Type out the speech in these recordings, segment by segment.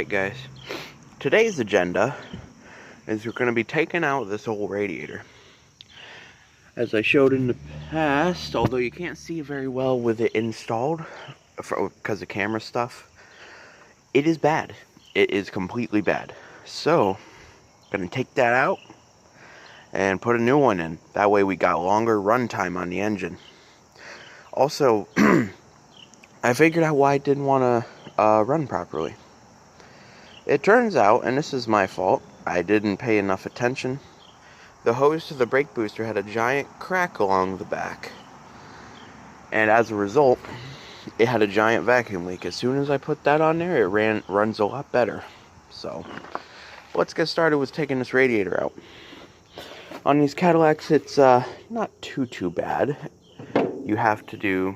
Alright guys, today's agenda is we're going to be taking out this old radiator. As I showed in the past, although you can't see very well with it installed because of camera stuff, it is bad. It is completely bad. So, I'm going to take that out and put a new one in. That way we got longer run time on the engine. Also, I figured out why it didn't want to run properly. It turns out, and this is my fault, I didn't pay enough attention. The hose to the brake booster had a giant crack along the back. And as a result, it had a giant vacuum leak. As soon as I put that on there, it runs a lot better. So, let's get started with taking this radiator out. On these Cadillacs, it's not too bad. You have to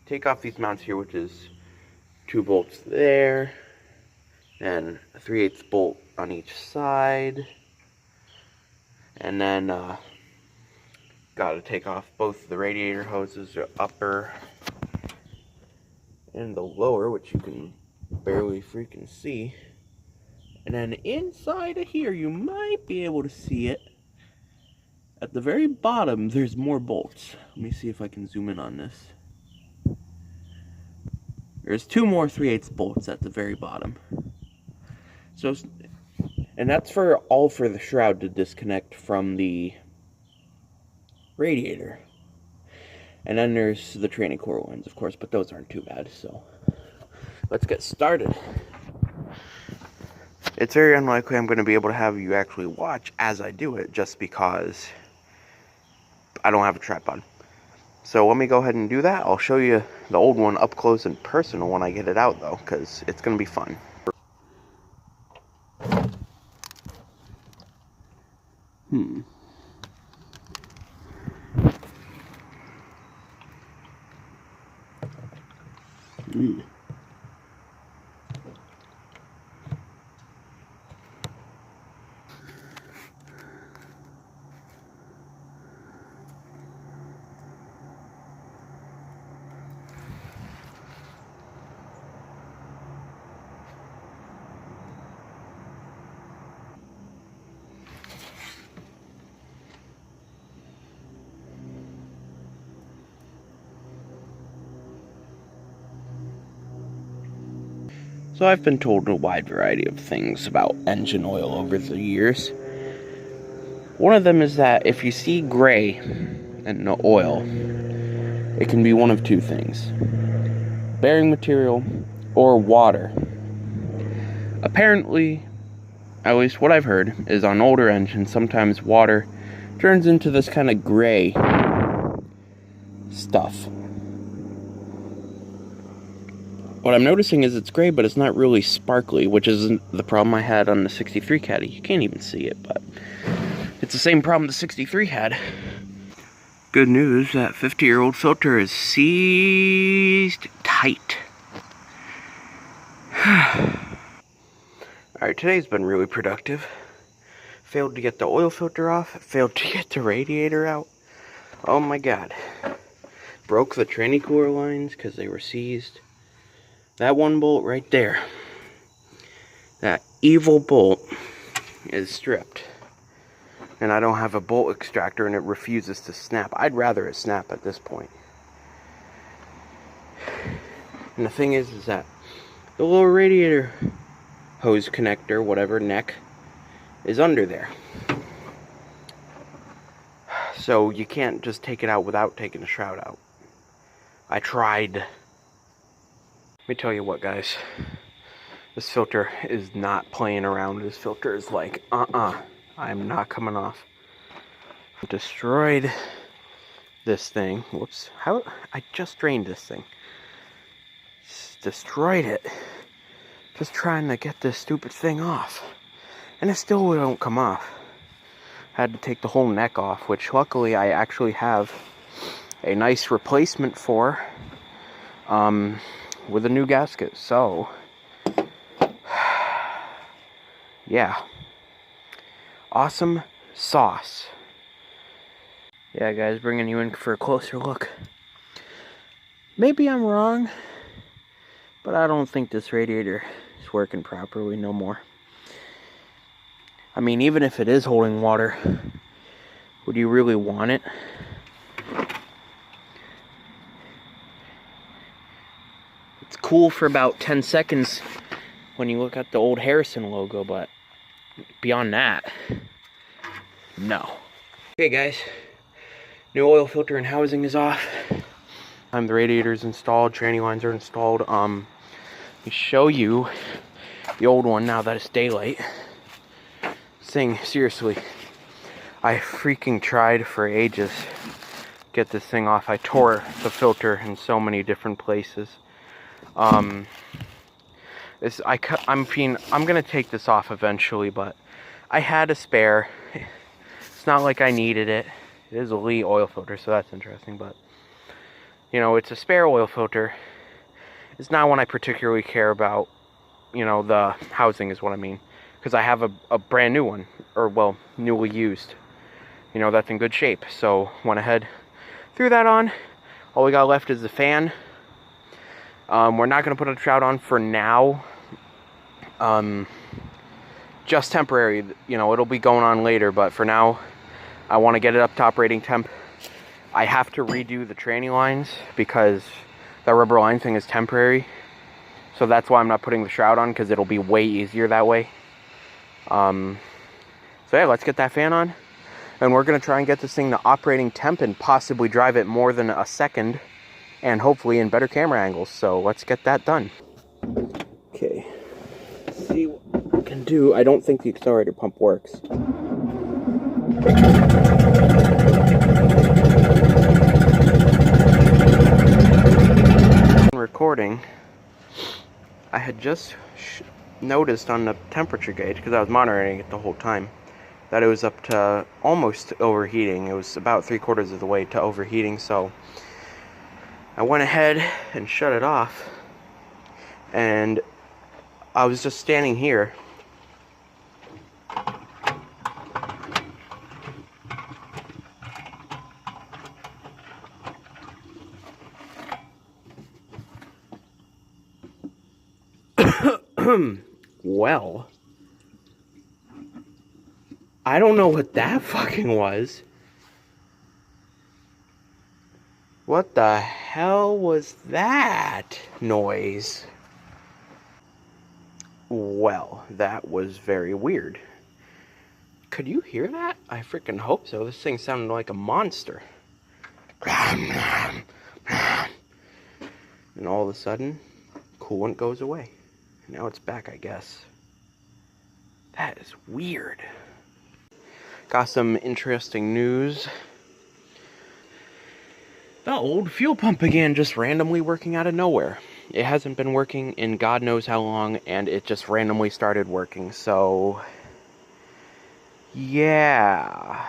take off these mounts here, which is 2 bolts there, and a 3/8 bolt on each side, and then got to take off both the radiator hoses, the upper and the lower, which you can barely freaking see. And then inside of here, you might be able to see it. At the very bottom, there's more bolts. Let me see if I can zoom in on this. There's 2 more 3/8 bolts at the very bottom. So, and that's for the shroud to disconnect from the radiator. And then there's the training core ones, of course, but those aren't too bad. So, let's get started. It's very unlikely I'm going to be able to have you actually watch as I do it, just because I don't have a tripod. So let me go ahead and do that. I'll show you the old one up close and personal when I get it out, though, because it's going to be fun. So I've been told a wide variety of things about engine oil over the years. One of them is that if you see gray in the oil, it can be one of 2 things: bearing material or water. Apparently, at least what I've heard, is on older engines, sometimes water turns into this kind of gray stuff. What I'm noticing is it's gray, but it's not really sparkly, which isn't the problem I had on the 63 Caddy. You can't even see it, but it's the same problem the 63 had. Good news, that 50-year-old filter is seized tight. Alright, today's been really productive. Failed to get the oil filter off, failed to get the radiator out. Oh my god. Broke the tranny cooler lines because they were seized. That one bolt right there, that evil bolt, is stripped. And I don't have a bolt extractor and it refuses to snap. I'd rather it snap at this point. And the thing is that the little radiator hose connector, whatever, neck, is under there. So you can't just take it out without taking the shroud out. I tried. Let me tell you what, guys. This filter is not playing around. This filter is like, I'm not coming off. Destroyed this thing. Whoops. How? I just drained this thing. Destroyed it. Just trying to get this stupid thing off. And it still won't come off. Had to take the whole neck off, which luckily I actually have a nice replacement for. With a new gasket, so yeah, awesome sauce. Yeah, guys, bringing you in for a closer look. Maybe I'm wrong, but I don't think this radiator is it's working properly no more. I mean, even if it is holding water, would you really want it? It's cool for about 10 seconds when you look at the old Harrison logo, but beyond that, no. Okay guys, new oil filter and housing is off. The radiator's installed, tranny lines are installed. Let me show you the old one now that it's daylight. This thing, seriously, I freaking tried for ages to get this thing off. I tore the filter in so many different places. I'm gonna take this off eventually, but I had a spare. It's not like I needed it. It is a Lee oil filter, so that's interesting, but you know, it's a spare oil filter. It's not one I particularly care about. You know, the housing is what I mean, because I have a brand new one, or well, newly used. You know, that's in good shape, so went ahead, threw that on. All we got left is the fan. We're not going to put a shroud on for now. Just temporary, you know, it'll be going on later, but for now, I want to get it up to operating temp. I have to redo the tranny lines because that rubber line thing is temporary. So that's why I'm not putting the shroud on, because it'll be way easier that way. So yeah, let's get that fan on. And we're going to try and get this thing to operating temp and possibly drive it more than a second. And hopefully in better camera angles. So let's get that done. Okay. Let's see what we can do. I don't think the accelerator pump works. Recording, I had just noticed on the temperature gauge, because I was monitoring it the whole time, that it was up to almost overheating. It was about 3/4 of the way to overheating, so I went ahead and shut it off, and I was just standing here well, I don't know what that fucking was. What the hell was that noise? Well, that was very weird. Could you hear that? I freaking hope so. This thing sounded like a monster. And all of a sudden, coolant goes away. Now it's back, I guess. That is weird. Got some interesting news. The old fuel pump began just randomly working out of nowhere. It hasn't been working in God knows how long, and it just randomly started working, so yeah.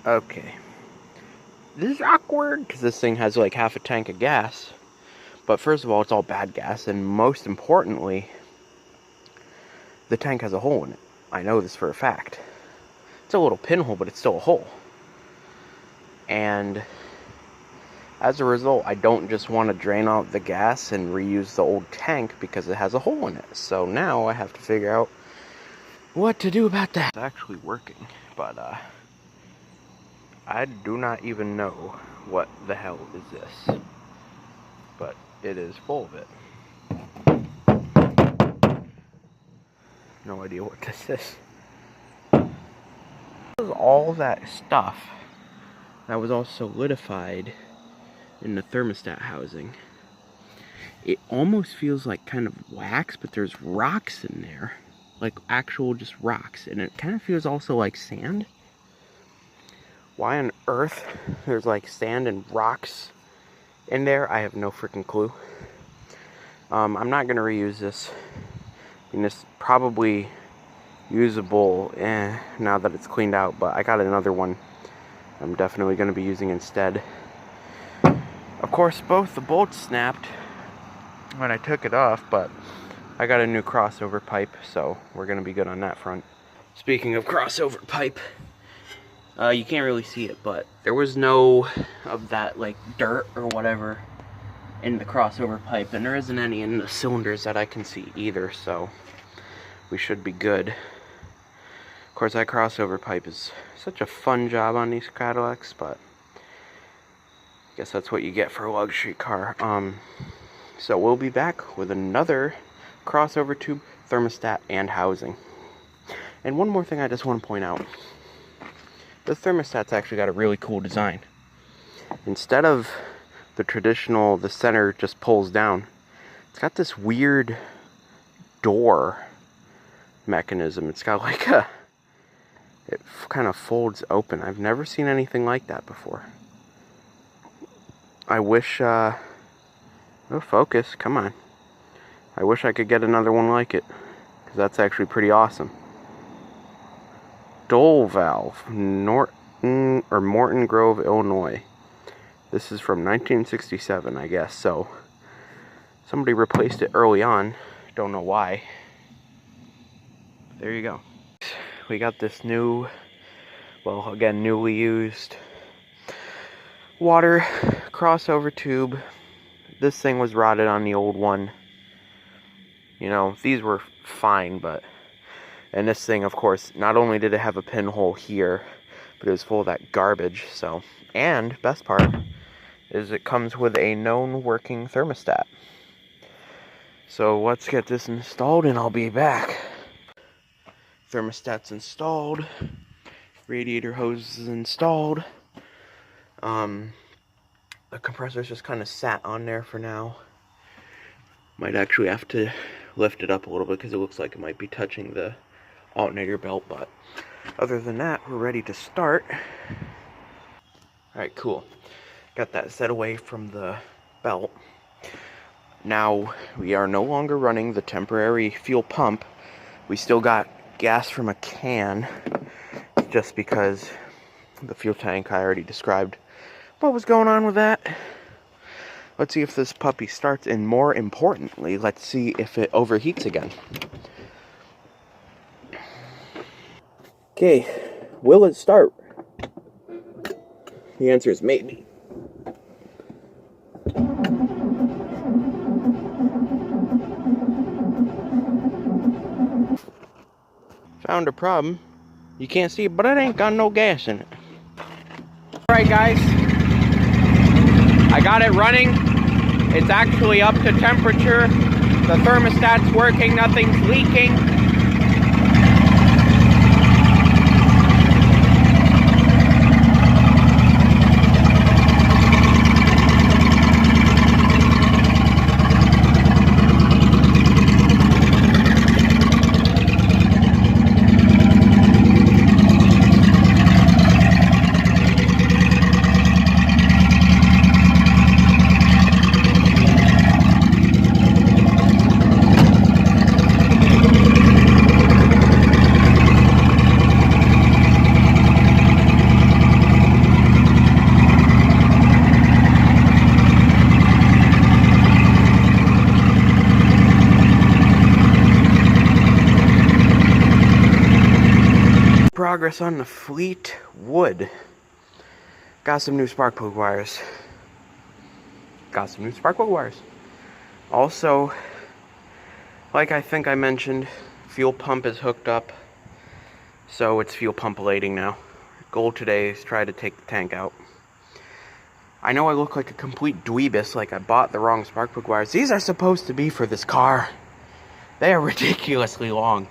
Okay. This is awkward, because this thing has like half a tank of gas. But first of all, it's all bad gas, and most importantly, the tank has a hole in it. I know this for a fact. It's a little pinhole, but it's still a hole. And as a result, I don't just want to drain out the gas and reuse the old tank because it has a hole in it. So now I have to figure out what to do about that. It's actually working, but I do not even know what the hell is this. But it is full of it. No idea what this is. This is all that stuff that was all solidified in the thermostat housing. It almost feels like kind of wax, but there's rocks in there. Like actual just rocks. And it kind of feels also like sand. Why on earth there's like sand and rocks in there, I have no freaking clue. I'm not going to reuse this. I mean, this probably usable now that it's cleaned out, but I got another one I'm definitely going to be using instead. Of course, both the bolts snapped when I took it off, but I got a new crossover pipe, so we're going to be good on that front. Speaking of crossover pipe, you can't really see it, but there was no of that like dirt or whatever in the crossover pipe, and there isn't any in the cylinders that I can see either, so we should be good. Of course, that crossover pipe is such a fun job on these Cadillacs, but I guess that's what you get for a luxury car. So we'll be back with another crossover tube, thermostat, and housing. And one more thing I just want to point out. The thermostat's actually got a really cool design. Instead of the traditional, the center just pulls down, it's got this weird door mechanism. It's got like it kind of folds open. I've never seen anything like that before. I wish, oh, focus, come on. I wish I could get another one like it, because that's actually pretty awesome. Dole valve, Morton Grove, Illinois. This is from 1967, I guess, so somebody replaced it early on. Don't know why. There you go. We got this new, well, again, newly used water crossover tube. This thing was rotted on the old one. You know, these were fine, but... And this thing, of course, not only did it have a pinhole here, but it was full of that garbage, so... And, best part, is it comes with a known working thermostat. So let's get this installed and I'll be back. Thermostat's installed. Radiator hose is installed. The compressor's just kind of sat on there for now. Might actually have to lift it up a little bit because it looks like it might be touching the alternator belt, but other than that, we're ready to start. Alright, cool. Got that set away from the belt. Now, we are no longer running the temporary fuel pump. We still got gas from a can, just because the fuel tank I already described what was going on with that. Let's see if this puppy starts, and more importantly, let's see if it overheats again. Okay, will it start? The answer is maybe. Found a problem. You can't see it, but it ain't got no gas in it. Alright guys, I got it running. It's actually up to temperature. The thermostat's working, nothing's leaking. Progress on the Fleetwood. Got some new spark plug wires. Also, like I think I mentioned, fuel pump is hooked up, so it's fuel pump lating now. Goal today is try to take the tank out. I know I look like a complete dweebus, like I bought the wrong spark plug wires. These are supposed to be for this car. They are ridiculously long.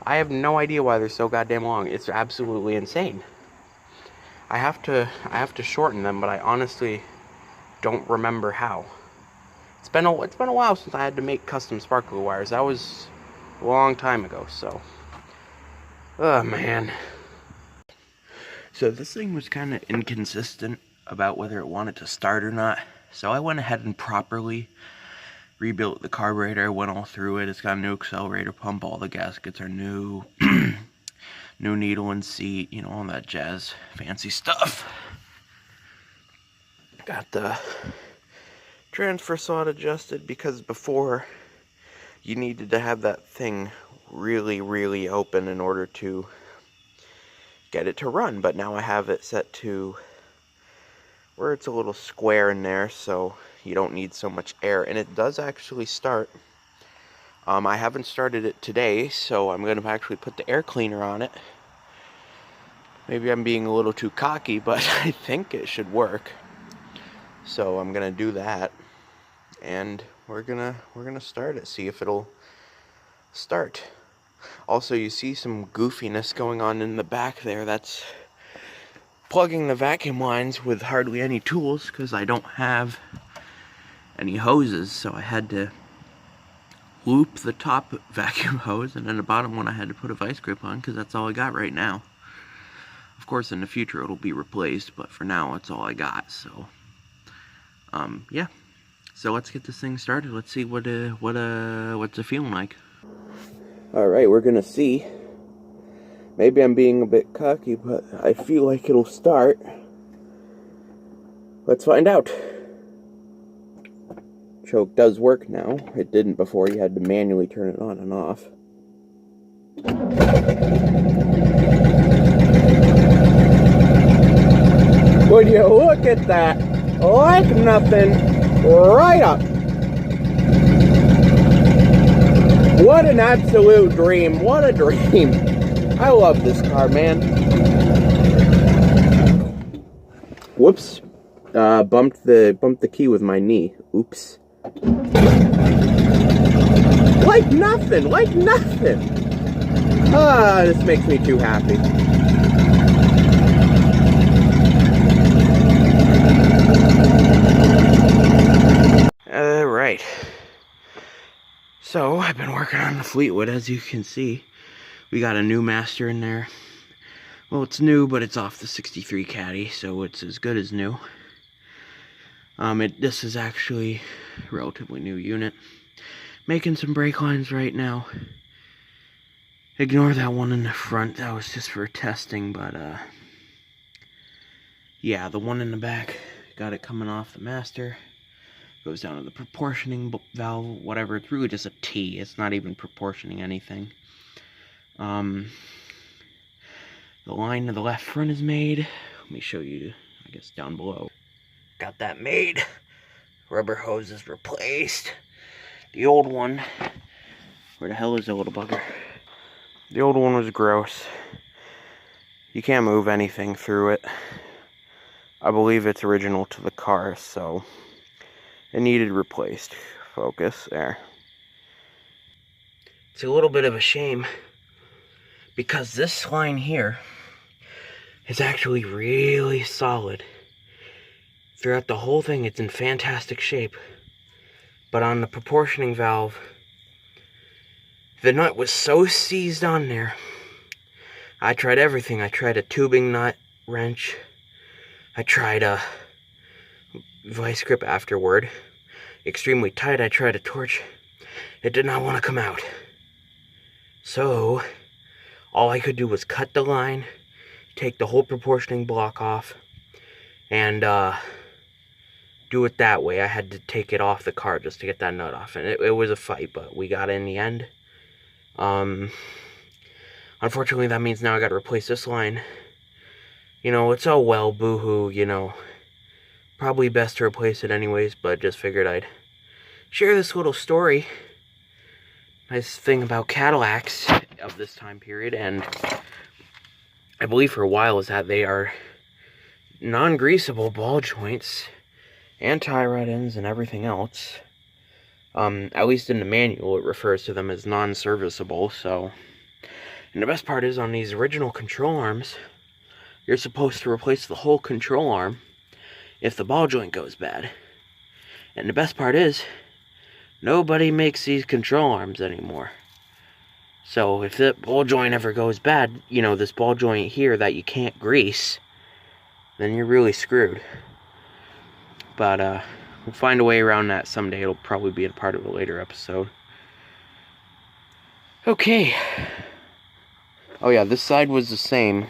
I have no idea why they're so goddamn long. It's absolutely insane. I have to shorten them, but I honestly don't remember how. It's been a while since I had to make custom spark plug wires. That was a long time ago, so. Oh man. So this thing was kind of inconsistent about whether it wanted to start or not. So I went ahead and properly rebuilt the carburetor. I went all through it. It's got a new accelerator pump. All the gaskets are new. New needle and seat. You know, all that jazz. Fancy stuff. Got the transfer slot adjusted because before you needed to have that thing really, really open in order to get it to run. But now I have it set to where it's a little square in there, so you don't need so much air, and it does actually start. I haven't started it today, so I'm going to actually put the air cleaner on it. Maybe I'm being a little too cocky, but I think it should work. So I'm going to do that, and we're gonna start it, see if it'll start. Also, you see some goofiness going on in the back there. That's plugging the vacuum lines with hardly any tools, because I don't have any hoses, so I had to loop the top vacuum hose, and then the bottom one I had to put a vice grip on, because that's all I got right now. Of course, in the future it'll be replaced, but for now that's all I got. So yeah, so let's get this thing started. Let's see what's it feeling like. Alright, we're gonna see. Maybe I'm being a bit cocky, but I feel like it'll start. Let's find out. Choke does work now. It didn't before. You had to manually turn it on and off. Would you look at that? Like nothing. Right up. What an absolute dream. What a dream. I love this car, man. Whoops. Bumped the key with my knee. Oops. Like nothing. Like nothing. Ah, this makes me too happy. Alright. So, I've been working on the Fleetwood, as you can see. We got a new master in there. Well, it's new, but it's off the 63 Caddy, so it's as good as new. This is actually a relatively new unit. Making some brake lines right now. Ignore that one in the front, that was just for testing, but yeah, the one in the back, got it coming off the master. Goes down to the proportioning valve, whatever. It's really just a T. It's not even proportioning anything. The line to the left front is made. Let me show you, I guess, down below. Got that made. Rubber hose is replaced. The old one, where the hell is the little bugger? The old one was gross. You can't move anything through it. I believe it's original to the car, so it needed replaced. Focus, there. It's a little bit of a shame, because this line here is actually really solid. Throughout the whole thing, it's in fantastic shape. But on the proportioning valve, the nut was so seized on there. I tried everything. I tried a tubing nut wrench. I tried a vice grip afterward. Extremely tight. I tried a torch. It did not want to come out. So, all I could do was cut the line, take the whole proportioning block off, and do it that way. I had to take it off the car just to get that nut off, and it was a fight, but we got it in the end. Unfortunately, that means now I gotta replace this line. You know, it's all well, boo-hoo, you know. Probably best to replace it anyways, but just figured I'd share this little story. Nice thing about Cadillacs of this time period, and I believe for a while, is that they are non-greasable ball joints and tie rod ends and everything else. At least in the manual, it refers to them as non-serviceable, so. And the best part is, on these original control arms, you're supposed to replace the whole control arm if the ball joint goes bad. And the best part is, nobody makes these control arms anymore. So if the ball joint ever goes bad, you know, this ball joint here that you can't grease, then you're really screwed. But we'll find a way around that someday. It'll probably be a part of a later episode. Okay. Oh yeah, this side was the same.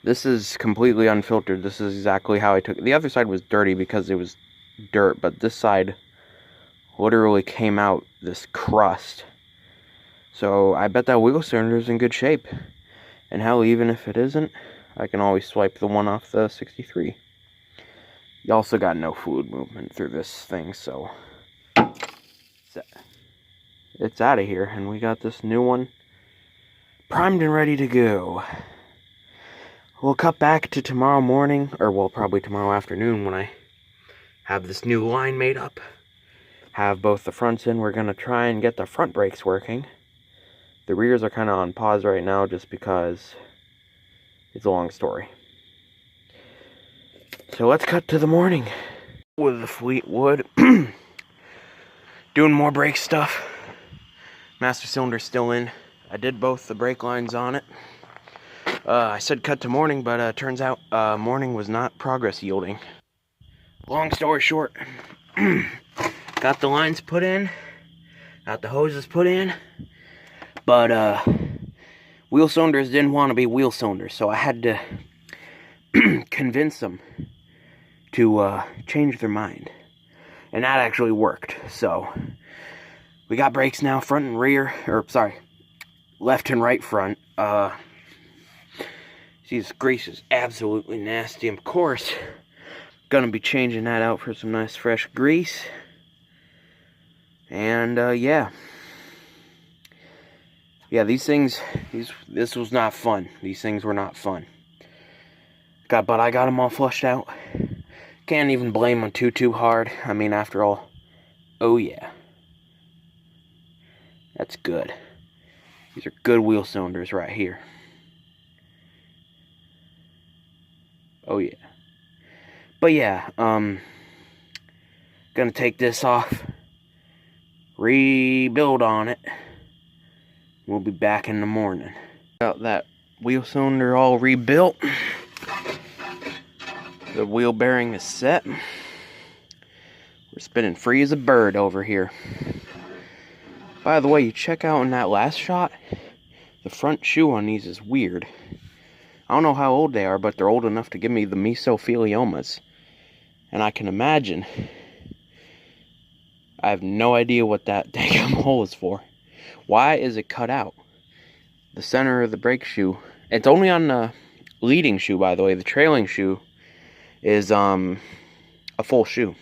This is completely unfiltered. This is exactly how I took it. The other side was dirty because it was dirt, but this side literally came out this crust. So I bet that wheel cylinder is in good shape. And hell, even if it isn't, I can always swipe the one off the 63. You also got no fluid movement through this thing, so it's out of here, and we got this new one primed and ready to go. We'll cut back to tomorrow morning, or well, probably tomorrow afternoon when I have this new line made up. Have both the fronts in. We're going to try and get the front brakes working. The rears are kind of on pause right now just because it's a long story. So let's cut to the morning with the Fleetwood. Doing more brake stuff. Master cylinder's still in. I did both the brake lines on it. I said cut to morning, but turns out morning was not progress yielding. Long story short, got the lines put in, got the hoses put in, but wheel cylinders didn't want to be wheel cylinders, so I had to convince them to change their mind. And that actually worked. So we got brakes now, front and rear, or sorry, left and right front. See, this grease is absolutely nasty. Of course, gonna be changing that out for some nice fresh grease. And yeah, these things, this was not fun. These things were not fun. But I got them all flushed out. Can't even blame them too hard. I mean, after all, oh yeah, that's good. These are good wheel cylinders right here. Oh yeah. But yeah, gonna take this off, rebuild on it. We'll be back in the morning. Got that wheel cylinder all rebuilt. The wheel bearing is set. We're spinning free as a bird over here. By the way, you check out in that last shot, the front shoe on these is weird. I don't know how old they are, but they're old enough to give me the mesopheliomas. And I can imagine. I have no idea what that damn hole is for. Why is it cut out? The center of the brake shoe. It's only on the leading shoe, by the way. The trailing shoe is a full shoe.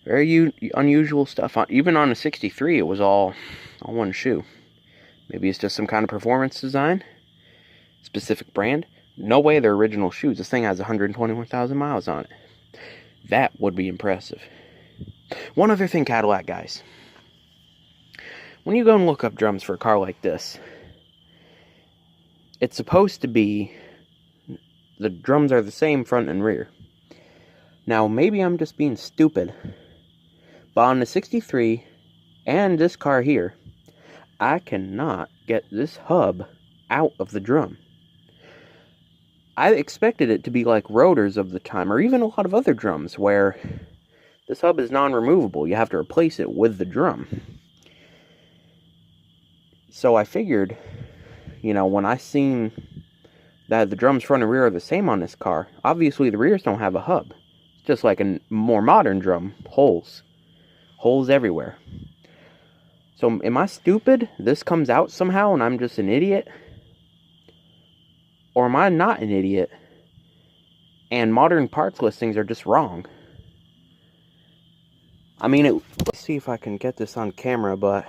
Very unusual stuff. Even on a 63, it was all on one shoe. Maybe it's just some kind of performance design. Specific brand. No way they're original shoes. This thing has 121,000 miles on it. That would be impressive. One other thing, Cadillac guys. When you go and look up drums for a car like this, it's supposed to be the drums are the same front and rear. Now, maybe I'm just being stupid, but on the 63 and this car here, I cannot get this hub out of the drum. I expected it to be like rotors of the time, or even a lot of other drums, where this hub is non-removable. You have to replace it with the drum. So I figured, you know, when I seen that the drums front and rear are the same on this car, obviously the rears don't have a hub. It's just like a more modern drum, holes. Holes everywhere. So am I stupid? This comes out somehow and I'm just an idiot? Or am I not an idiot? And modern parts listings are just wrong. I mean, let's see if I can get this on camera, but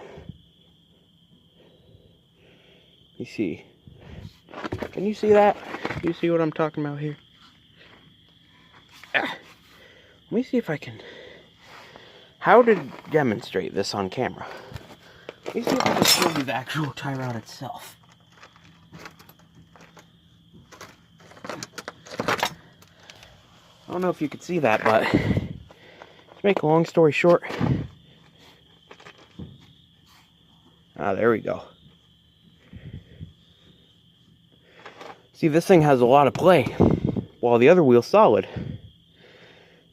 let me see. Can you see that? You see what I'm talking about here? Let me see if I can. How to demonstrate this on camera? Let me see if I can show you the actual tie rod itself. I don't know if you could see that, but to make a long story short. There we go. See, this thing has a lot of play, while the other wheel's solid.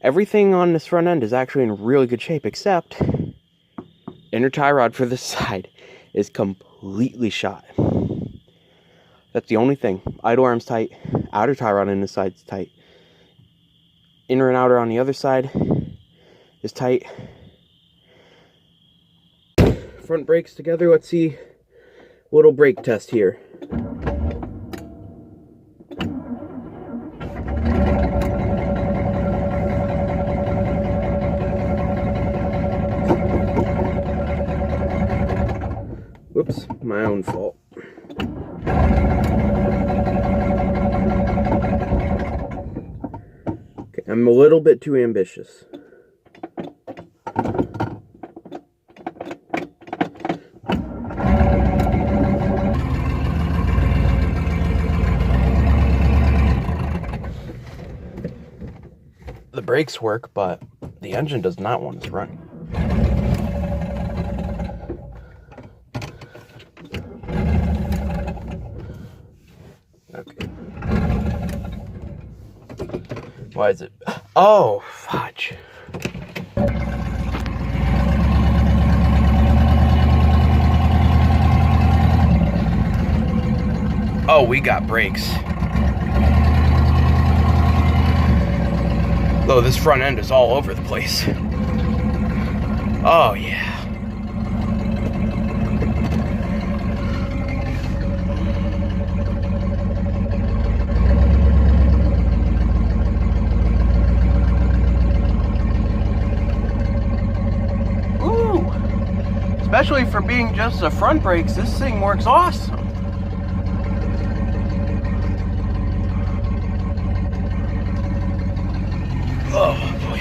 Everything on this front end is actually in really good shape, except inner tie rod for this side is completely shot. That's the only thing. Idle arm's tight, outer tie rod on this side's tight. Inner and outer on the other side is tight. Front brakes together, let's see. Little brake test here. Whoops, my own fault. Okay, I'm a little bit too ambitious. The brakes work, but the engine does not want to run. Okay. Why is it? Oh, fudge. Oh, we got brakes. Though this front end is all over the place. Oh, yeah. Ooh! Especially for being just the front brakes, this thing works awesome. Oh boy.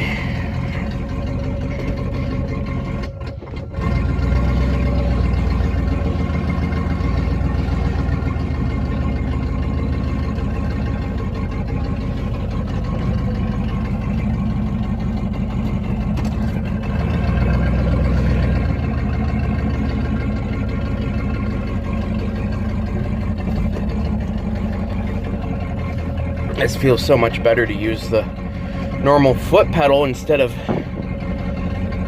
This feels so much better to use the normal foot pedal instead of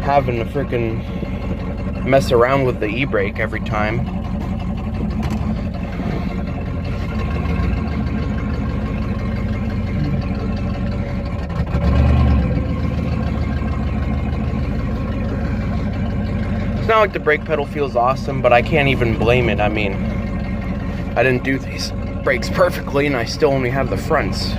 having to freaking mess around with the e-brake every time. It's not like the brake pedal feels awesome, but I can't even blame it. I mean, I didn't do these brakes perfectly and I still only have the fronts.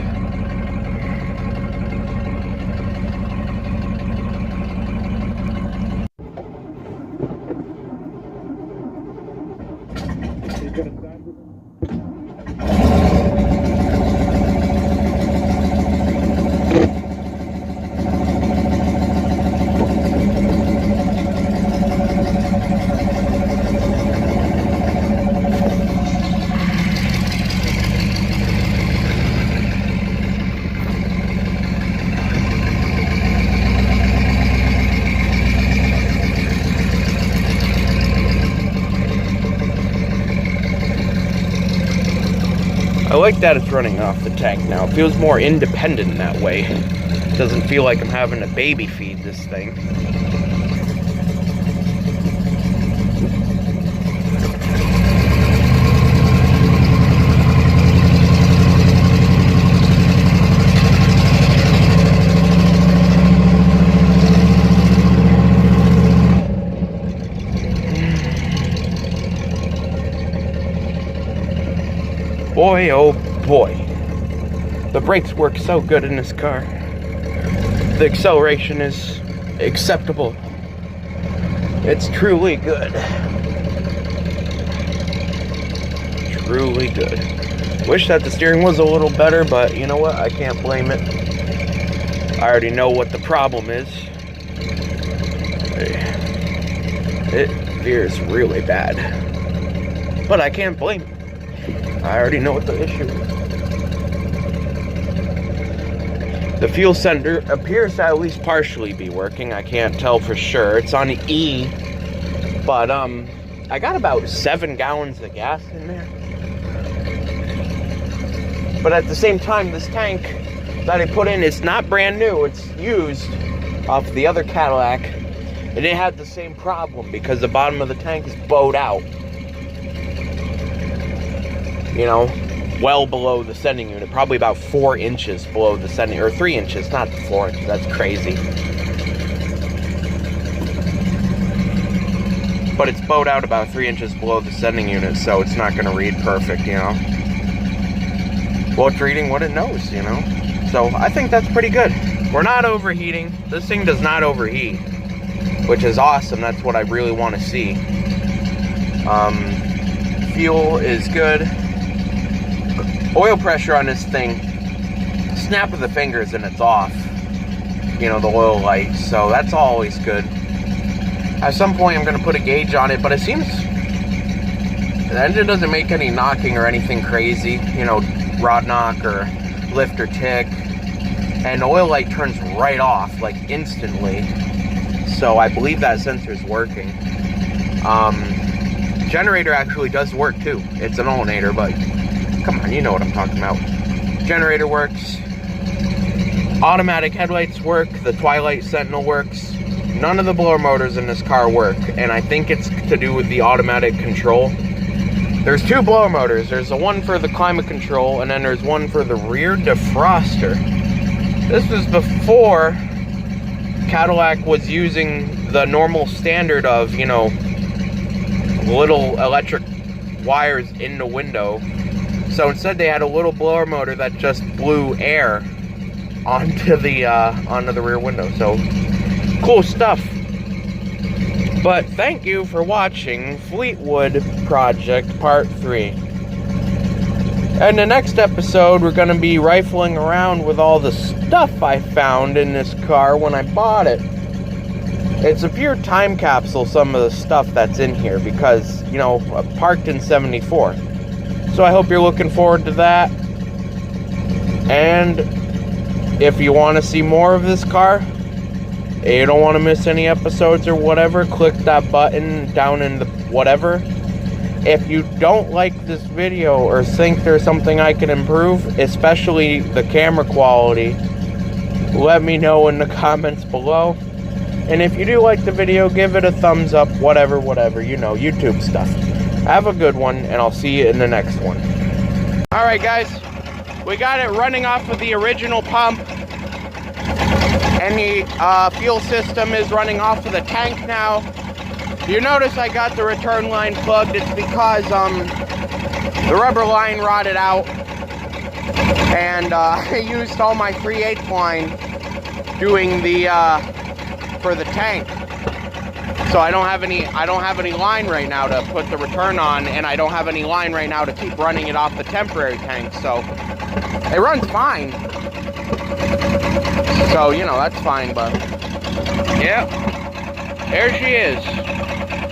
I like that it's running off the tank now. It feels more independent that way. It doesn't feel like I'm having to baby feed this thing. Boy, oh boy. The brakes work so good in this car. The acceleration is acceptable. It's truly good. Truly good. Wish that the steering was a little better, but you know what? I can't blame it. I already know what the problem is. It veers really bad. But I can't blame it. I already know what the issue is. The fuel sender appears to at least partially be working. I can't tell for sure. It's on E, but I got about 7 gallons of gas in there. But at the same time, this tank that I put in is not brand new. It's used off the other Cadillac, and it had the same problem because the bottom of the tank is bowed out. You know, well below the sending unit, probably about 4 inches below the sending, or 3 inches, not 4 inches, that's crazy. But it's bowed out about 3 inches below the sending unit, so it's not going to read perfect, you know. Well, it's reading what it knows, you know. So I think that's pretty good. We're not overheating. This thing does not overheat, which is awesome. That's what I really want to see. Fuel is good. Oil pressure on this thing, snap of the fingers and it's off. You know, the oil light, so that's always good. At some point I'm going to put a gauge on it, but it seems the engine doesn't make any knocking or anything crazy, you know, rod knock or lift or tick, and the oil light turns right off, like instantly, so I believe that sensor is working. Generator actually does work too. It's an alternator, but come on, you know what I'm talking about. Generator works. Automatic headlights work. The Twilight Sentinel works. None of the blower motors in this car work, and I think it's to do with the automatic control. There's two blower motors. There's the one for the climate control, and then there's one for the rear defroster. This was before Cadillac was using the normal standard of, you know, little electric wires in the window. So instead they had a little blower motor that just blew air onto the rear window. So cool stuff. But thank you for watching Fleetwood Project Part 3. In the next episode, we're going to be rifling around with all the stuff I found in this car when I bought it. It's a pure time capsule, some of the stuff that's in here, because, you know, parked in 74. So I hope you're looking forward to that. And if you want to see more of this car, you don't want to miss any episodes or whatever, click that button down in the whatever. If you don't like this video or think there's something I can improve, especially the camera quality, let me know in the comments below. And if you do like the video, give it a thumbs up, whatever, you know, YouTube stuff. Have a good one, and I'll see you in the next one. Alright guys, we got it running off of the original pump. And the fuel system is running off of the tank now. You notice I got the return line plugged. It's because the rubber line rotted out. And I used all my 3/8 line doing the for the tank. So I don't have any line right now to put the return on, and I don't have any line right now to keep running it off the temporary tank. So it runs fine. So, you know, that's fine, but yeah, there she is.